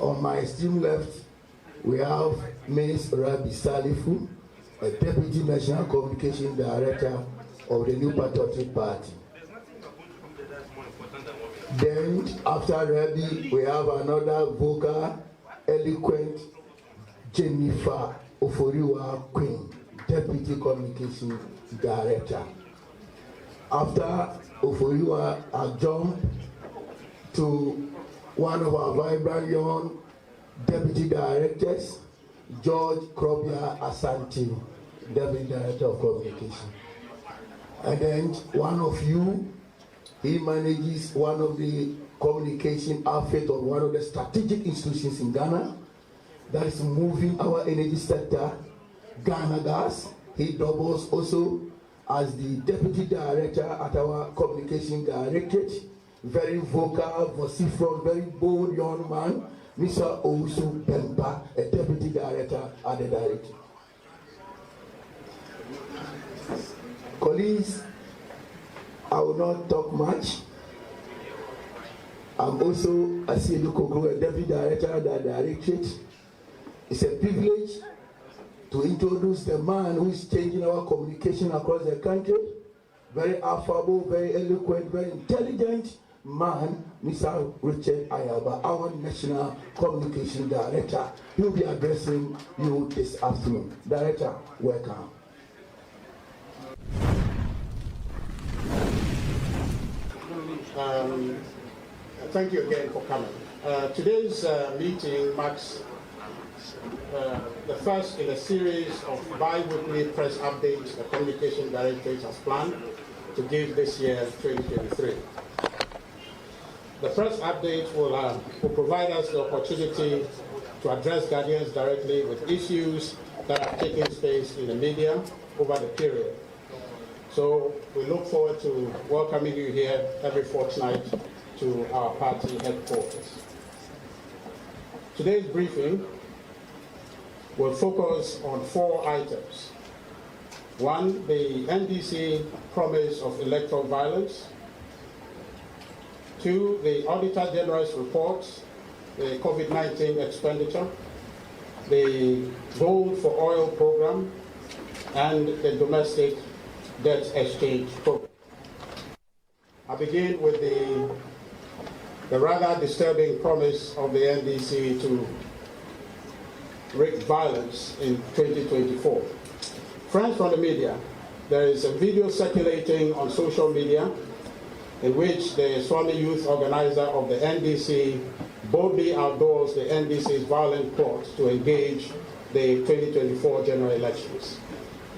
On my extreme left, we have Ms. Rabi Salifu, a Deputy National Communication Director of the new Patriotic Party. Then, after Rabi, we have another vocal, eloquent Jennifer Oforiwa Queen, Deputy Communication Director. After Oforiwa, I jump to one of our vibrant young Deputy Directors, George Krobia Asante, Deputy Director of Communication. And then one of you, he manages one of the communication outfit of one of the strategic institutions in Ghana that is moving our energy sector, Ghana Gas. He doubles also as the Deputy Director at our Communication Directorate. Very vocal, vociferous, very bold young man, Mr. Owusu Bemba, a Deputy Director at the Directorate. Colleagues, I will not talk much. I'm also Asielu Kogro, a Deputy Director at the Directorate. It's a privilege to introduce the man who is changing our communication across the country. Very affable, very eloquent, very intelligent man, Mr. Richard Ahiagbah, our National Communication Director. He will be addressing you this afternoon. Director, welcome. Thank you again for coming. Today's meeting marks the first in a series of bi-weekly press updates the Communication Directorate has planned to give this year, 2023. The press updates will provide us the opportunity to address Ghanaians directly with issues that are taking space in the media over the period. So we look forward to welcoming you here every fortnight to our party headquarters. Today's briefing will focus on 4 items. 1, the NDC promise of electoral violence. 2, the Auditor General's report, the COVID-19 expenditure, the Gold for Oil program, and the domestic debt exchange program. I begin with the rather disturbing promise of the NDC to wreak violence in 2024. Friends from the media, there is a video circulating on social media in which the Swami youth organizer of the NDC boldly outdoors the NDC's violent plot to engage the 2024 general elections.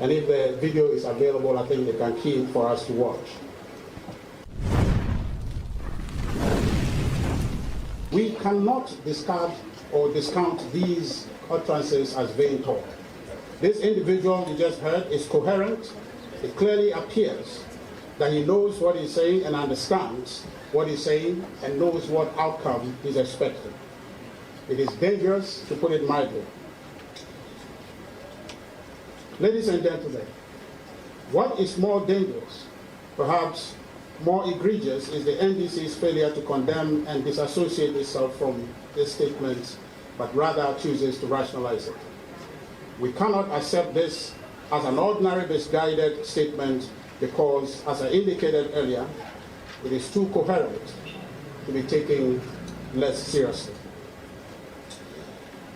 And if the video is available, I think they can key it for us to watch. We cannot discard or discount these utterances as vain talk. This individual you just heard is coherent. It clearly appears that he knows what he's saying and understands what he's saying and knows what outcome he's expecting. It is dangerous, to put it mildly. Ladies and gentlemen, what is more dangerous, perhaps more egregious, is the NDC's failure to condemn and disassociate itself from this statement, but rather chooses to rationalize it. We cannot accept this as an ordinary misguided statement because, as I indicated earlier, it is too coherent to be taken less seriously.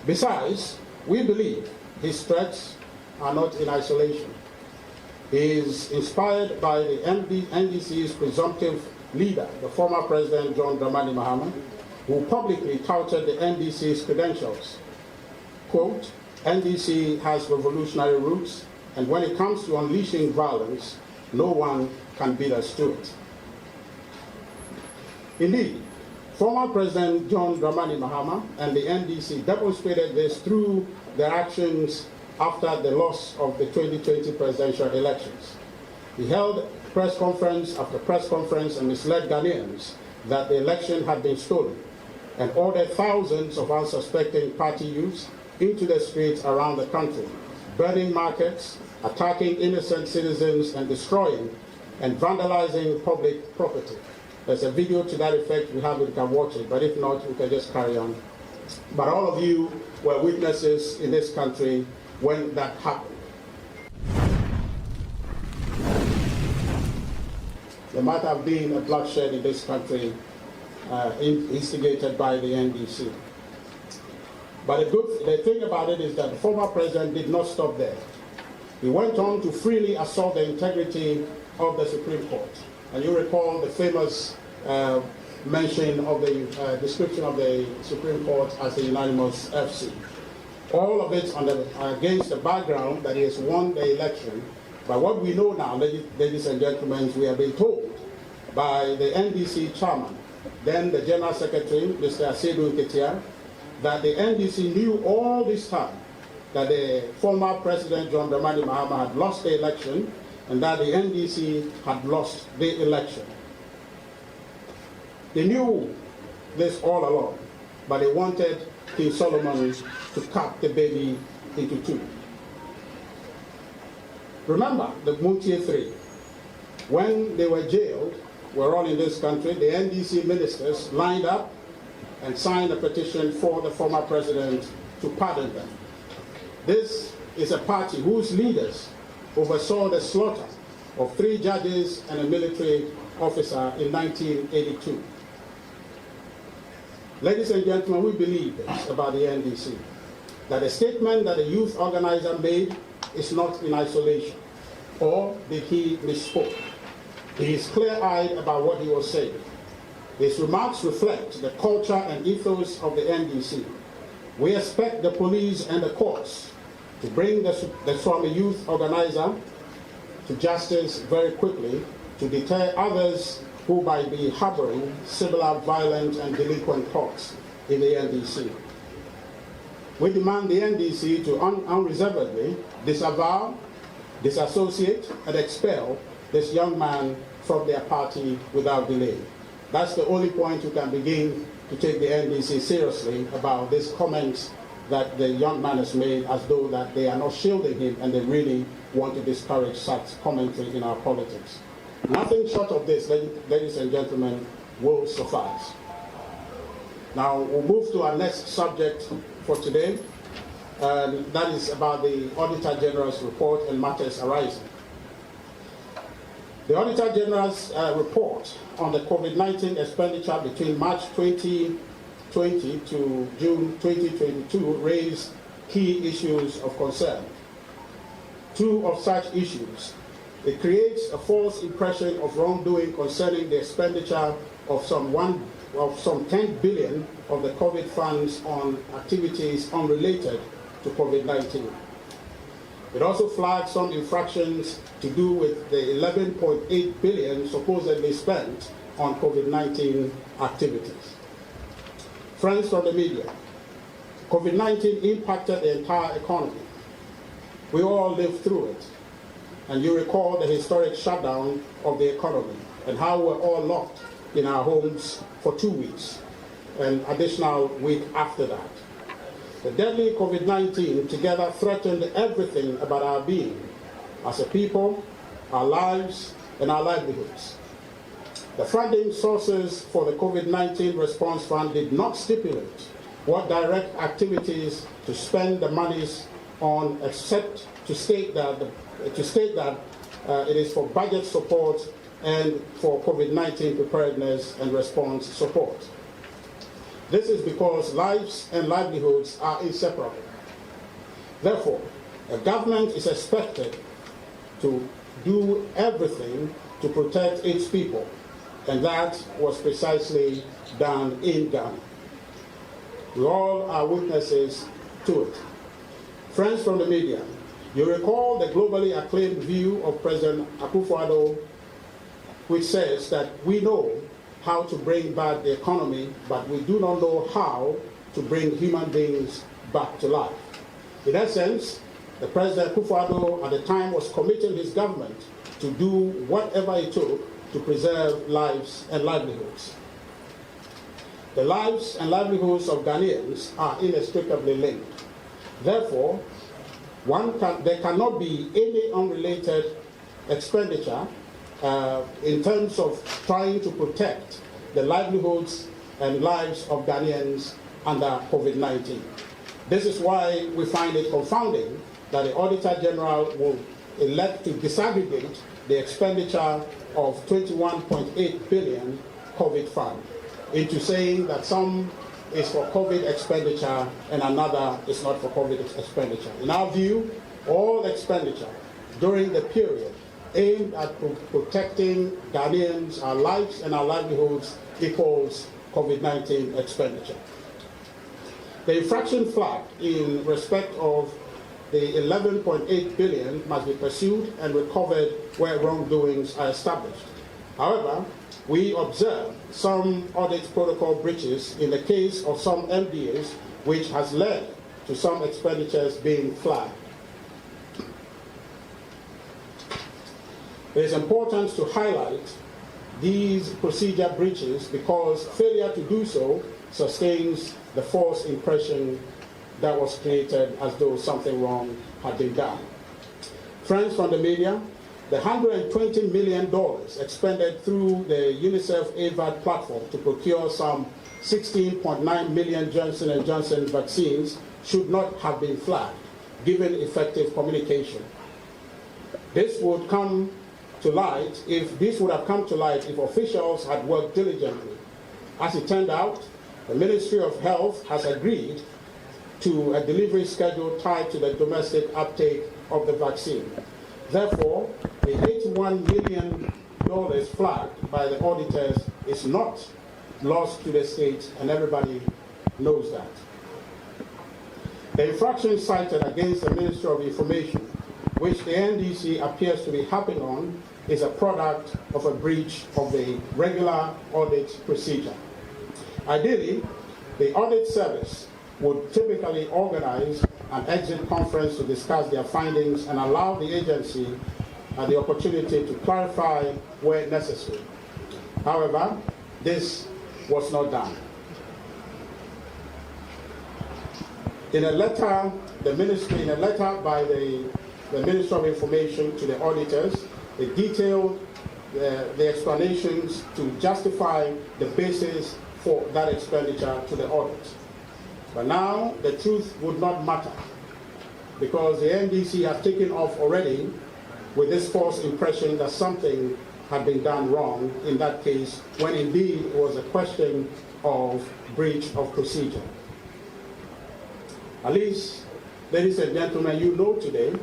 Besides, we believe his threats are not in isolation. He is inspired by the NDC's presumptive leader, the former President John Dramani Mahama, who publicly touted the NDC's credentials. Quote, NDC has revolutionary roots, and when it comes to unleashing violence, no one can beat us to it. Indeed, former President John Dramani Mahama and the NDC demonstrated this through their actions after the loss of the 2020 presidential elections. He held press conference after press conference and misled Ghanaians that the election had been stolen, and ordered thousands of unsuspecting party youths into the streets around the country, burning markets, attacking innocent citizens, and destroying and vandalizing public property. There's a video to that effect. We have it, you can watch it, but if not, we can just carry on. But all of you were witnesses in this country when that happened. There might have been a bloodshed in this country instigated by the NDC. But the thing about it is that the former president did not stop there. He went on to freely assault the integrity of the Supreme Court. And you recall the famous mention of the description of the Supreme Court as a unanimous FC. All of it against the background that he has won the election. But what we know now, ladies and gentlemen, we have been told by the NDC chairman, then the General Secretary, Mr. Asedu Nketia, that the NDC knew all this time that the former President John Dramani Mahama had lost the election and that the NDC had lost the election. They knew this all along, but they wanted King Solomon to cut the baby into two. Remember the Muntie 3. When they were jailed, we're all in this country, the NDC ministers lined up and signed a petition for the former president to pardon them. This is a party whose leaders oversaw the slaughter of 3 judges and a military officer in 1982. Ladies and gentlemen, we believe this about the NDC, that the statement that the youth organizer made is not in isolation, or did he misspoke. He is clear-eyed about what he was saying. His remarks reflect the culture and ethos of the NDC. We expect the police and the courts to bring the Swami youth organizer to justice very quickly to deter others who might be harboring similar violent and delinquent thoughts in the NDC. We demand the NDC to unreservedly disavow, disassociate, and expel this young man from their party without delay. That's the only point you can begin to take the NDC seriously about this comments that the young man has made, as though that they are not shielding him and they really want to discourage such commentary in our politics. Nothing short of this, ladies and gentlemen, will suffice. Now we'll move to our next subject for today. That is about the Auditor General's report and matters arising. The Auditor General's report on the COVID-19 expenditure between March 2020 to June 2022 raised key issues of concern. 2 of such issues: it creates a false impression of wrongdoing concerning the expenditure of some 10 billion of the COVID funds on activities unrelated to COVID-19. It also flagged some infractions to do with the 11.8 billion supposedly spent on COVID-19 activities. Friends from the media, COVID-19 impacted the entire economy. We all lived through it. And you recall the historic shutdown of the economy and how we're all locked in our homes for 2 weeks, an additional week after that. The deadly COVID-19 together threatened everything about our being as a people, our lives, and our livelihoods. The funding sources for the COVID-19 response fund did not stipulate what direct activities to spend the monies on, except to state that it is for budget support and for COVID-19 preparedness and response support. This is because lives and livelihoods are inseparable. Therefore, a government is expected to do everything to protect its people, and that was precisely done in Ghana. We all are witnesses to it. Friends from the media, you recall the globally acclaimed view of President Akufo-Addo, which says that we know how to bring back the economy, but we do not know how to bring human beings back to life. In essence, the President Akufo-Addo at the time was committing his government to do whatever it took to preserve lives and livelihoods. The lives and livelihoods of Ghanaians are inextricably linked. Therefore, there cannot be any unrelated expenditure in terms of trying to protect the livelihoods and lives of Ghanaians under COVID-19. This is why we find it confounding that the Auditor General will elect to disaggregate the expenditure of 21.8 billion COVID fund into saying that some is for COVID expenditure and another is not for COVID expenditure. In our view, all expenditure during the period aimed at protecting Ghanaians, our lives and our livelihoods equals COVID-19 expenditure. The infraction flag in respect of the 11.8 billion must be pursued and recovered where wrongdoings are established. However, we observe some audit protocol breaches in the case of some MDAs, which has led to some expenditures being flagged. It is important to highlight these procedure breaches because failure to do so sustains the false impression that was created as though something wrong had been done. Friends from the media, the $120 million expended through the UNICEF AVAD platform to procure some 16.9 million Johnson & Johnson vaccines should not have been flagged, given effective communication. This would have come to light if officials had worked diligently. As it turned out, the Ministry of Health has agreed to a delivery schedule tied to the domestic uptake of the vaccine. Therefore, the $81 million flagged by the auditors is not lost to the state, and everybody knows that. The infraction cited against the Ministry of Information, which the NDC appears to be happy on, is a product of a breach of the regular audit procedure. Ideally, the audit service would typically organize an exit conference to discuss their findings and allow the agency the opportunity to clarify where necessary. However, this was not done. In a letter by the Minister of Information to the auditors, they detailed the explanations to justify the basis for that expenditure to the audit. But now the truth would not matter because the NDC has taken off already with this false impression that something had been done wrong in that case, when indeed it was a question of breach of procedure. At least, ladies and gentlemen, you know today,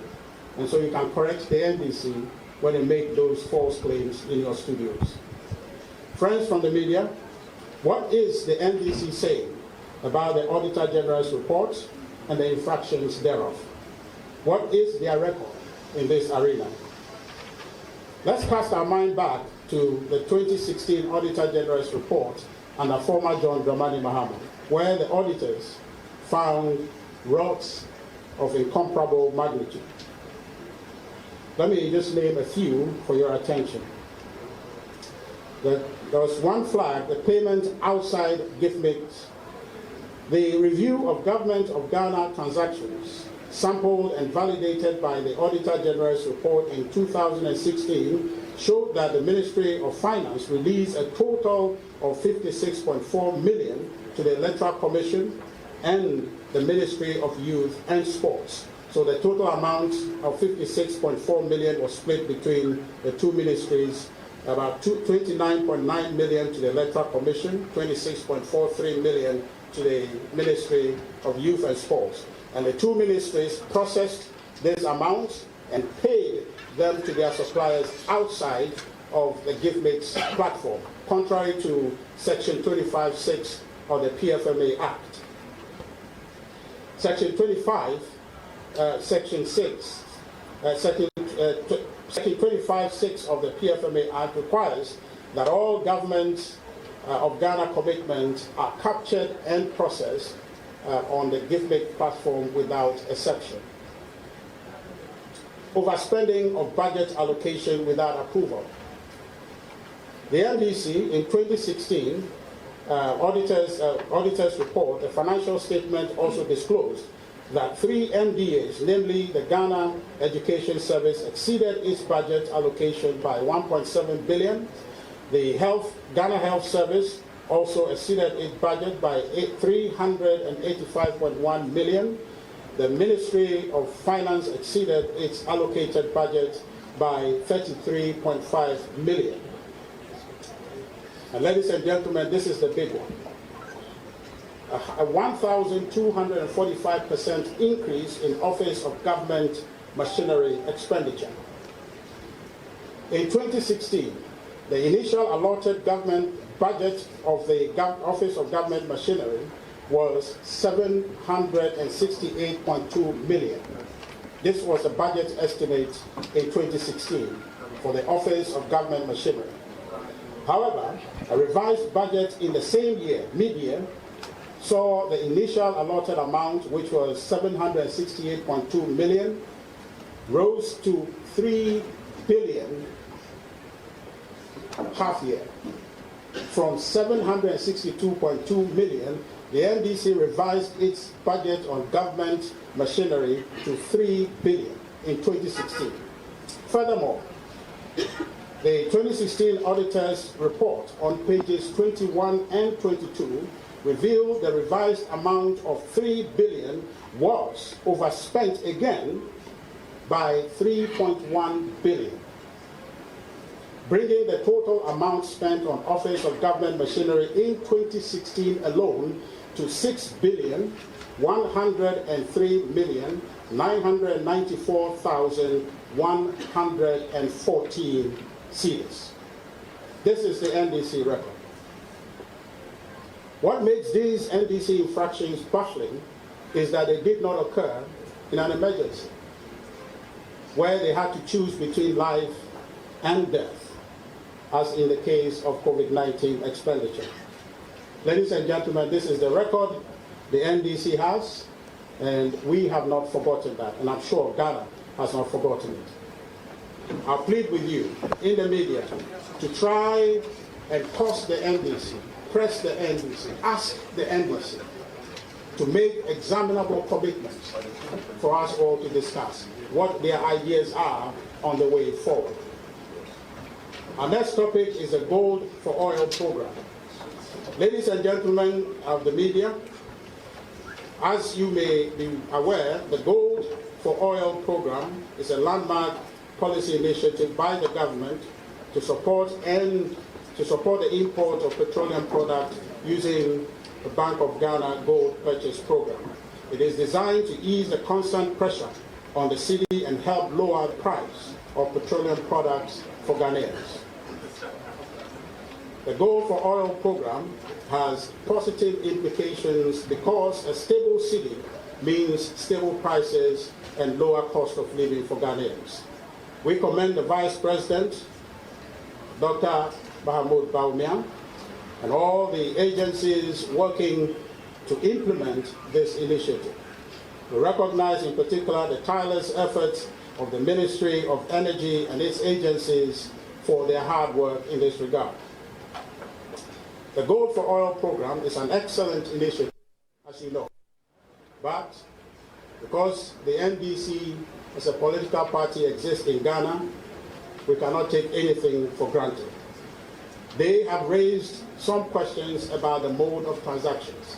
and so you can correct the NDC when they make those false claims in your studios. Friends from the media, what is the NDC saying about the Auditor General's report and the infractions thereof? What is their record in this arena? Let's cast our mind back to the 2016 Auditor General's report under former John Dramani Mahama, where the auditors found rocks of incomparable magnitude. Let me just name a few for your attention. There was one flag, the payment outside gift mix. The review of Government of Ghana transactions, sampled and validated by the Auditor General's report in 2016, showed that the Ministry of Finance released a total of 56.4 million to the Electoral Commission and the Ministry of Youth and Sports. So the total amount of 56.4 million was split between the two ministries, about 29.9 million to the Electoral Commission, 26.43 million to the Ministry of Youth and Sports. And the two ministries processed this amount and paid them to their suppliers outside of the GiveMix platform, contrary to Section 25(6) of the PFMA Act. Section 25, Section 6, Section 25(6) of the PFMA Act requires that all government of Ghana commitments are captured and processed on the GiveMix platform without exception. Overspending of budget allocation without approval. The NDC in 2016 auditors report, the financial statement also disclosed that 3 MDAs, namely the Ghana Education Service, exceeded its budget allocation by 1.7 billion. The Ghana Health Service also exceeded its budget by 385.1 million. The Ministry of Finance exceeded its allocated budget by 33.5 million. And ladies and gentlemen, this is the big one. A 1,245% increase in Office of Government Machinery expenditure. In 2016, the initial allotted government budget of the Office of Government Machinery was 768.2 million. This was a budget estimate in 2016 for the Office of Government Machinery. However, a revised budget in the same year, mid-year, saw the initial allotted amount, which was 768.2 million, rose to 3 billion half year. From 762.2 million, the NDC revised its budget on government machinery to 3 billion in 2016. Furthermore, the 2016 auditor's report on pages 21 and 22 revealed the revised amount of 3 billion was overspent again by 3.1 billion, bringing the total amount spent on Office of Government Machinery in 2016 alone to 6,103,994,114 cedis. This is the NDC record. What makes these NDC infractions baffling is that they did not occur in an emergency, where they had to choose between life and death, as in the case of COVID-19 expenditure. Ladies and gentlemen, this is the record the NDC has, and we have not forgotten that, and I'm sure Ghana has not forgotten it. I plead with you in the media to try and press the NDC, ask the NDC to make examinable commitments for us all to discuss what their ideas are on the way forward. Our next topic is the Gold for Oil program. Ladies and gentlemen of the media, as you may be aware, the Gold for Oil program is a landmark policy initiative by the government to support the import of petroleum products using the Bank of Ghana Gold Purchase Program. It is designed to ease the constant pressure on the city and help lower the price of petroleum products for Ghanaians. The Gold for Oil program has positive implications because a stable city means stable prices and lower cost of living for Ghanaians. We commend the Vice President, Dr. Mahamudu Bawumia, and all the agencies working to implement this initiative. We recognize in particular the tireless efforts of the Ministry of Energy and its agencies for their hard work in this regard. The Gold for Oil program is an excellent initiative, as you know, but because the NDC as a political party exists in Ghana, we cannot take anything for granted. They have raised some questions about the mode of transactions.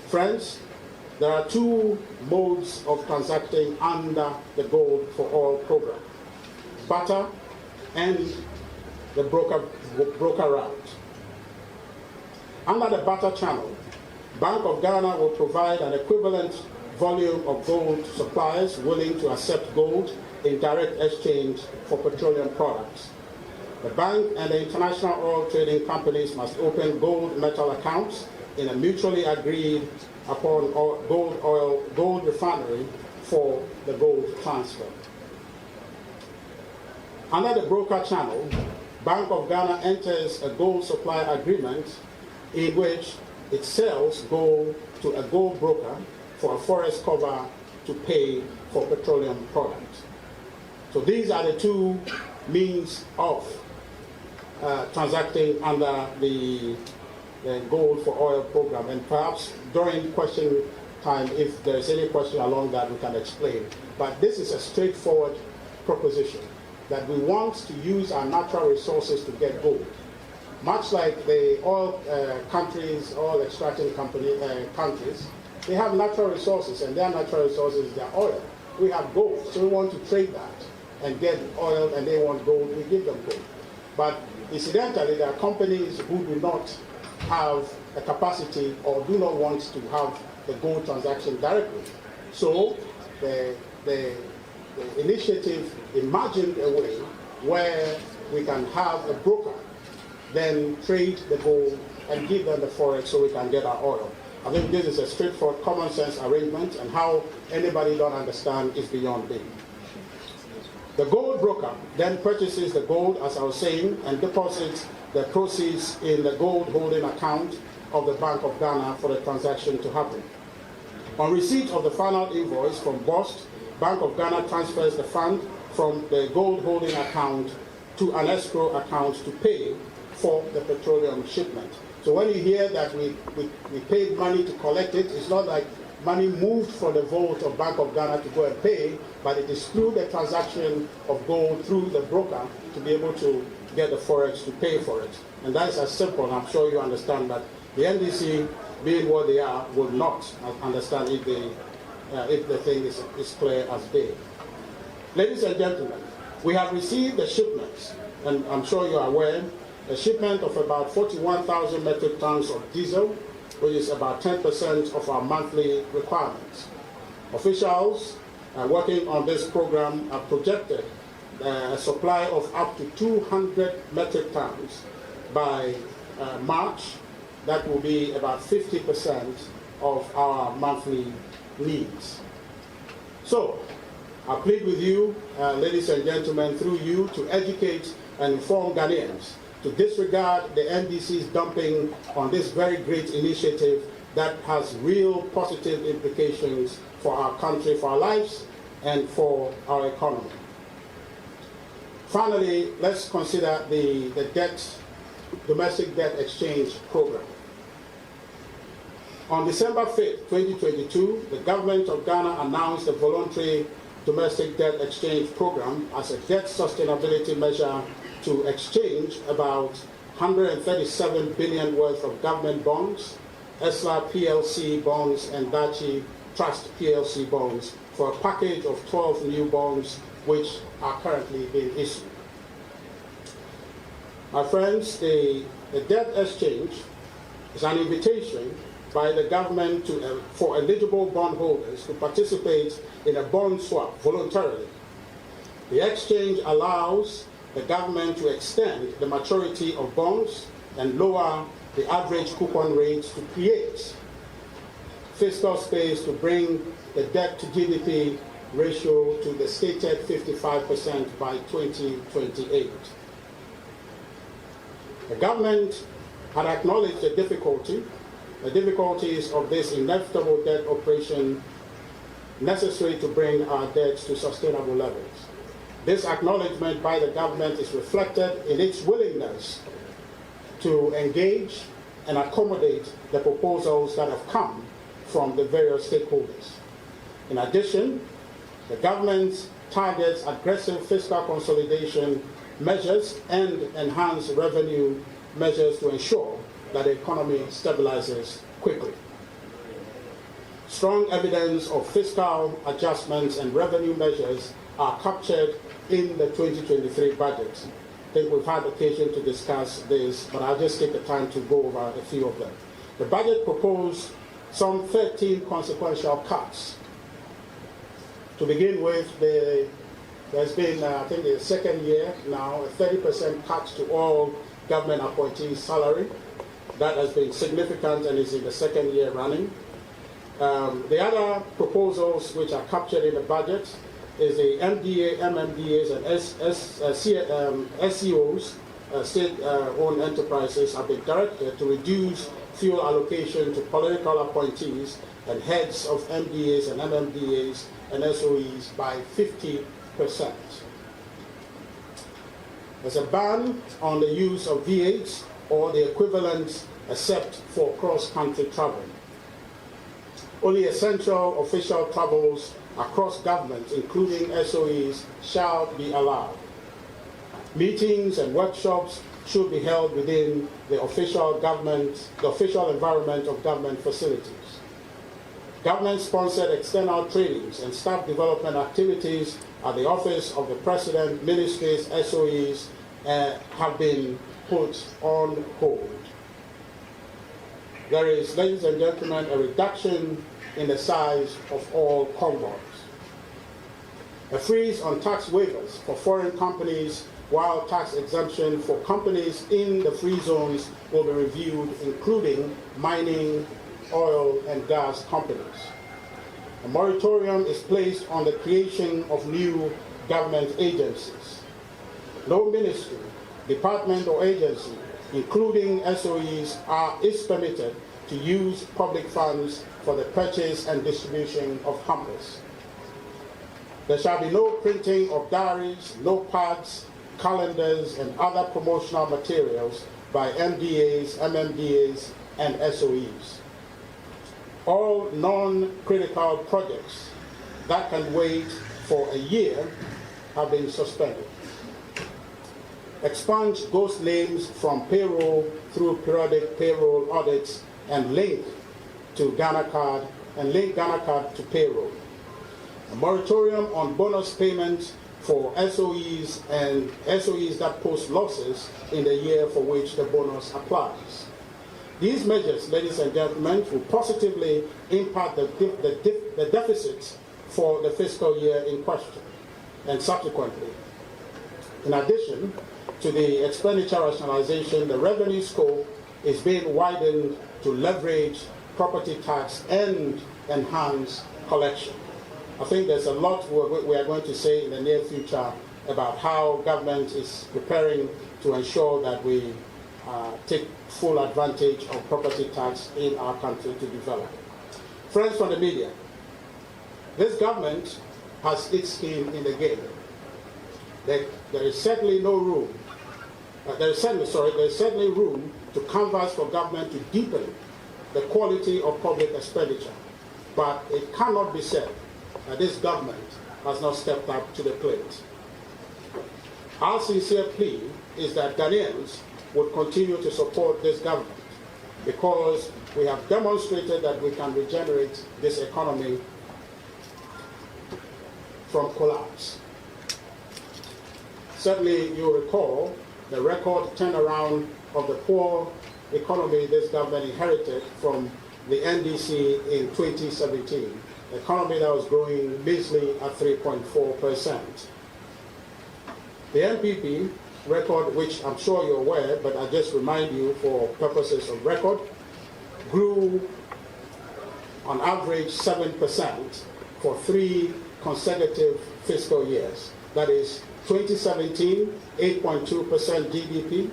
Friends, there are 2 modes of transacting under the Gold for Oil program: barter and the broker route. Under the barter channel, Bank of Ghana will provide an equivalent volume of gold suppliers willing to accept gold in direct exchange for petroleum products. The bank and the international oil trading companies must open gold metal accounts in a mutually agreed upon gold refinery for the gold transfer. Under the broker channel, Bank of Ghana enters a gold supply agreement in which it sells gold to a gold broker for a forex cover to pay for petroleum products. So these are the two means of transacting under the gold for oil program. And perhaps during question time, if there's any question along that, we can explain. But this is a straightforward proposition that we want to use our natural resources to get gold. Much like the oil countries, oil extracting countries, they have natural resources, and their natural resources is their oil. We have gold, so we want to trade that and get oil, and they want gold, we give them gold. But incidentally, there are companies who do not have a capacity or do not want to have the gold transaction directly. So the initiative imagined a way where we can have a broker then trade the gold and give them the forex so we can get our oil. I think this is a straightforward common sense arrangement, and how anybody don't understand is beyond me. The gold broker then purchases the gold, as I was saying, and deposits the proceeds in the gold holding account of the Bank of Ghana for the transaction to happen. On receipt of the final invoice from BOST, Bank of Ghana transfers the fund from the gold holding account to an escrow account to pay for the petroleum shipment. So when you hear that we paid money to collect it, it's not like money moved from the vault of Bank of Ghana to go and pay, but it is through the transaction of gold through the broker to be able to get the forex to pay for it. And that's as simple, and I'm sure you understand that the NDC, being what they are, would not understand if the thing is clear as day. Ladies and gentlemen, we have received the shipments, and I'm sure you are aware, a shipment of about 41,000 metric tons of diesel, which is about 10% of our monthly requirements. Officials working on this program have projected a supply of up to 200 metric tons by March. That will be about 50% of our monthly needs. So, I plead with you, ladies and gentlemen, through you, to educate and inform Ghanaians to disregard the NDC's dumping on this very great initiative that has real positive implications for our country, for our lives, and for our economy. Finally, let's consider the domestic debt exchange program. On December 5th, 2022, the government of Ghana announced the voluntary domestic debt exchange program as a debt sustainability measure to exchange about 137 billion worth of government bonds, ESLA PLC bonds, and Dachi Trust PLC bonds for a package of 12 new bonds which are currently being issued. My friends, the debt exchange is an invitation by the government for eligible bondholders to participate in a bond swap voluntarily. The exchange allows the government to extend the maturity of bonds and lower the average coupon rates to create fiscal space to bring the debt to GDP ratio to the stated 55% by 2028. The government had acknowledged the difficulties of this inevitable debt operation necessary to bring our debts to sustainable levels. This acknowledgement by the government is reflected in its willingness to engage and accommodate the proposals that have come from the various stakeholders. In addition, the government targets aggressive fiscal consolidation measures and enhanced revenue measures to ensure that the economy stabilizes quickly. Strong evidence of fiscal adjustments and revenue measures are captured in the 2023 budget. I think we've had occasion to discuss this, but I'll just take the time to go over a few of them. The budget proposed some 13 consequential cuts To begin with, there's been, I think, the second year now, a 30% cut to all government appointees' salary. That has been significant and is in the second year running. The other proposals which are captured in the budget is the MDA, MMDAs, and SCOs, state-owned enterprises, have been directed to reduce fuel allocation to political appointees and heads of MDAs and MMDAs and SOEs by 50%. There's a ban on the use of V8s or the equivalent except for cross-country travel. Only essential official travels across government, including SOEs, shall be allowed. Meetings and workshops should be held within the official environment of government facilities. Government-sponsored external trainings and staff development activities at the Office of the President, ministries, SOEs have been put on hold. There is, ladies and gentlemen, a reduction in the size of all convoys. A freeze on tax waivers for foreign companies, while tax exemption for companies in the free zones will be reviewed, including mining, oil, and gas companies. A moratorium is placed on the creation of new government agencies. No ministry, department, or agency, including SOEs, is permitted to use public funds for the purchase and distribution of hampers. There shall be no printing of diaries, notepads, calendars, and other promotional materials by MDAs, MMDAs, and SOEs. All non-critical projects that can wait for a year have been suspended. Expunge ghost names from payroll through periodic payroll audits and link Ghana Card to payroll. A moratorium on bonus payments for SOEs and SOEs that post losses in the year for which the bonus applies. These measures, ladies and gentlemen, will positively impact the deficits for the fiscal year in question and subsequently. In addition to the expenditure rationalization, the revenue scope is being widened to leverage property tax and enhance collection. I think there's a lot we are going to say in the near future about how government is preparing to ensure that we take full advantage of property tax in our country to develop. Friends from the media, this government has its skin in the game. There is certainly no room. There is certainly room to canvass for government to deepen the quality of public expenditure, but it cannot be said that this government has not stepped up to the plate. Our sincere plea is that Ghanaians would continue to support this government because we have demonstrated that we can regenerate this economy from collapse. Certainly, you recall the record turnaround of the poor economy this government inherited from the NDC in 2017, an economy that was growing measly at 3.4%. The NPP record, which I'm sure you're aware, but I just remind you for purposes of record, grew on average 7% for 3 consecutive fiscal years. That is 2017, 8.2% GDP,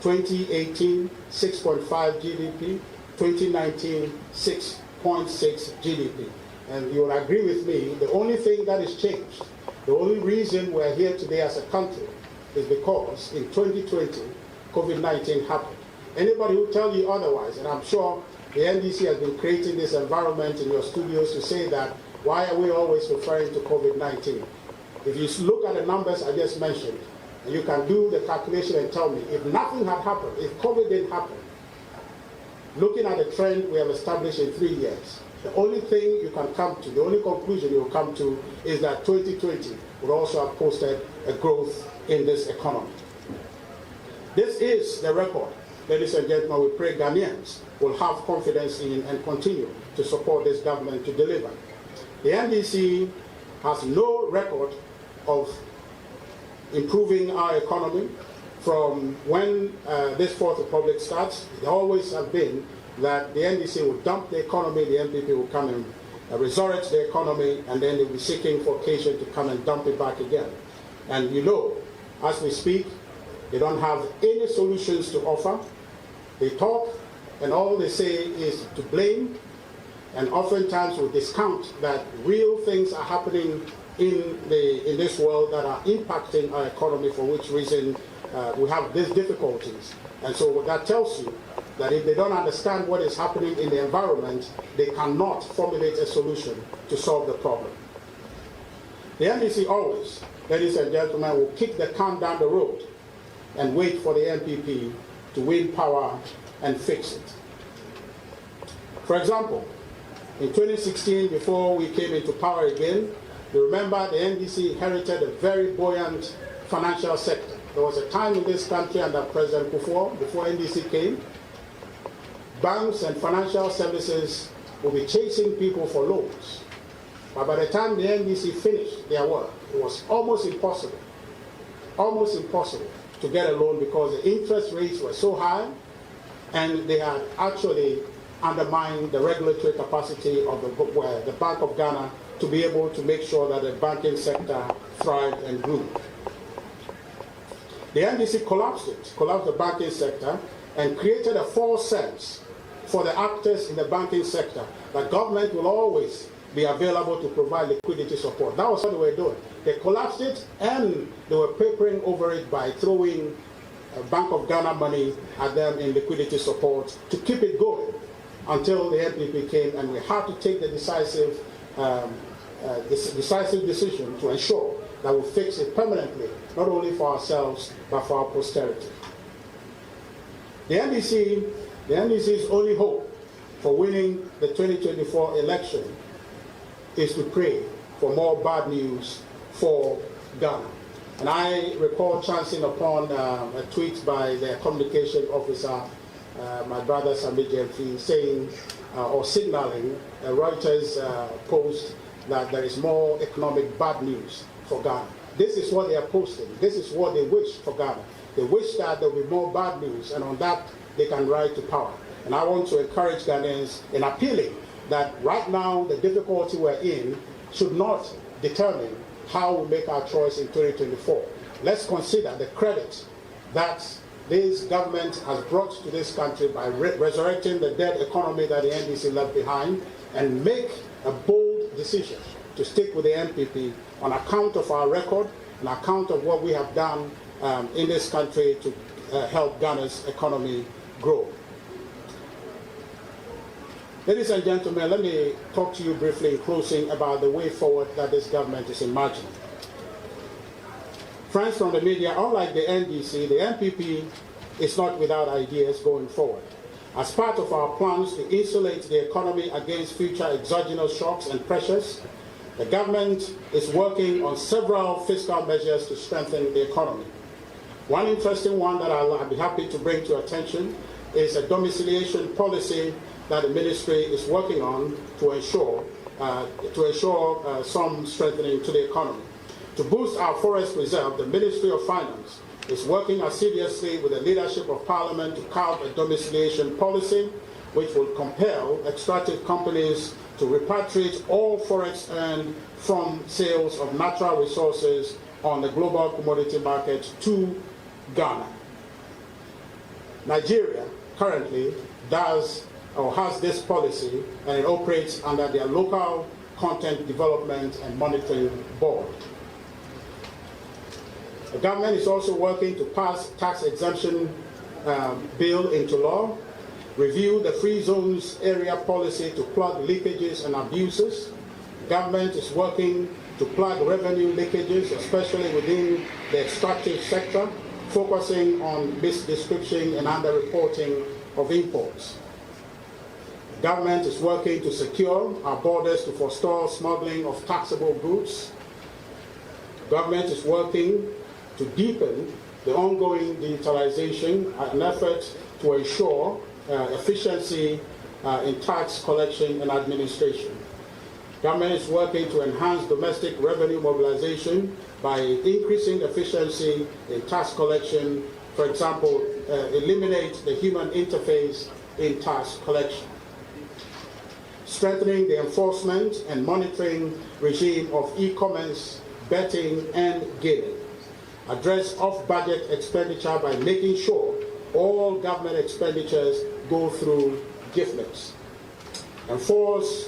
2018, 6.5 GDP, 2019, 6.6 GDP. And you will agree with me, the only thing that has changed, the only reason we're here today as a country is because in 2020, COVID-19 happened. Anybody who tells you otherwise, and I'm sure the NDC has been creating this environment in your studios to say that, why are we always referring to COVID-19? If you look at the numbers I just mentioned, and you can do the calculation and tell me, if nothing had happened, if COVID didn't happen, looking at the trend we have established in 3 years, the only thing you can come to, the only conclusion you will come to is that 2020 would also have posted a growth in this economy. This is the record, ladies and gentlemen, we pray Ghanaians will have confidence in and continue to support this government to deliver. The NDC has no record of improving our economy. From when this Fourth Republic starts, it always has been that the NDC will dump the economy, the NPP will come and resurrect the economy, and then they will be seeking for occasion to come and dump it back again. And you know, as we speak, they don't have any solutions to offer. They talk, and all they say is to blame, and oftentimes will discount that real things are happening in this world that are impacting our economy, for which reason we have these difficulties. And so what that tells you, that if they don't understand what is happening in the environment, they cannot formulate a solution to solve the problem. The NDC always, ladies and gentlemen, will kick the can down the road and wait for the NPP to win power and fix it. For example, in 2016, before we came into power again, you remember the NDC inherited a very buoyant financial sector. There was a time in this country under President Kufuor, before NDC came, banks and financial services will be chasing people for loans. But by the time the NDC finished their work, it was almost impossible to get a loan because the interest rates were so high, and they had actually undermined the regulatory capacity of the Bank of Ghana to be able to make sure that the banking sector thrived and grew. The NDC collapsed the banking sector, and created a false sense for the actors in the banking sector that government will always be available to provide liquidity support. That was what they were doing. They collapsed it, and they were papering over it by throwing Bank of Ghana money at them in liquidity support to keep it going until the NPP came, and we had to take the decisive decision to ensure that we fix it permanently, not only for ourselves, but for our posterity. The NDC's only hope for winning the 2024 election is to pray for more bad news for Ghana. And I recall chancing upon a tweet by the communication officer, my brother Sami Jemfi, saying or signaling a Reuters post that there is more economic bad news for Ghana. This is what they are posting. This is what they wish for Ghana. They wish that there will be more bad news, and on that they can rise to power. And I want to encourage Ghanaians in appealing that right now the difficulty we're in should not determine how we make our choice in 2024. Let's consider the credit that this government has brought to this country by resurrecting the dead economy that the NDC left behind, and make a bold decision to stick with the NPP on account of our record, on account of what we have done in this country to help Ghana's economy grow. Ladies and gentlemen, let me talk to you briefly in closing about the way forward that this government is imagining. Friends from the media, unlike the NDC, the NPP is not without ideas going forward. As part of our plans to insulate the economy against future exogenous shocks and pressures, the government is working on several fiscal measures to strengthen the economy. One interesting one that I'll be happy to bring to your attention is a domiciliation policy that the ministry is working on to ensure some strengthening to the economy. To boost our forest reserve, the Ministry of Finance is working assiduously with the leadership of Parliament to carve a domiciliation policy which will compel extractive companies to repatriate all forex earned from sales of natural resources on the global commodity market to Ghana. Nigeria currently does or has this policy, and it operates under their local content development and monitoring board. The government is also working to pass tax exemption bill into law, review the free zones area policy to plug leakages and abuses. The government is working to plug revenue leakages, especially within the extractive sector, focusing on misdescription and underreporting of imports. The government is working to secure our borders to forestall smuggling of taxable goods. The government is working to deepen the ongoing digitalization, an effort to ensure efficiency in tax collection and administration. Government is working to enhance domestic revenue mobilization by increasing efficiency in tax collection. For example, eliminate the human interface in tax collection. Strengthening the enforcement and monitoring regime of e-commerce, betting, and gaming. Address off-budget expenditure by making sure all government expenditures go through GIFMEX. Enforce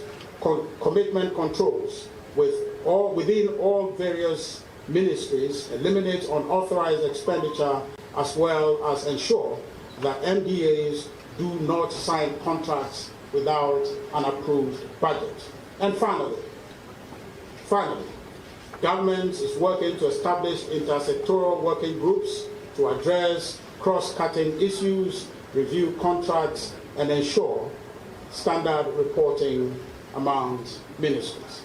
commitment controls within all various ministries, eliminate unauthorized expenditure, as well as ensure that MDAs do not sign contracts without an approved budget. And finally, government is working to establish intersectoral working groups to address cross-cutting issues, review contracts, and ensure standard reporting among ministries.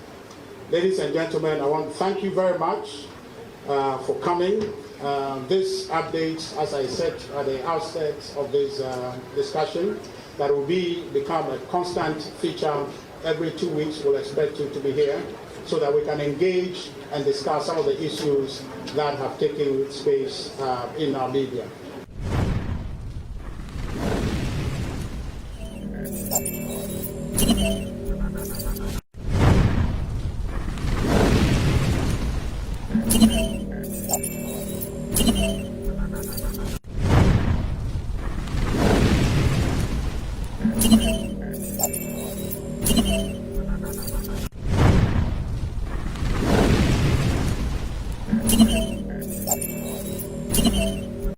Ladies and gentlemen, I want to thank you very much for coming. This update, as I said at the outset of this discussion, that will become a constant feature. Every 2 weeks we'll expect you to be here so that we can engage and discuss some of the issues that have taken space in our media. Thank you.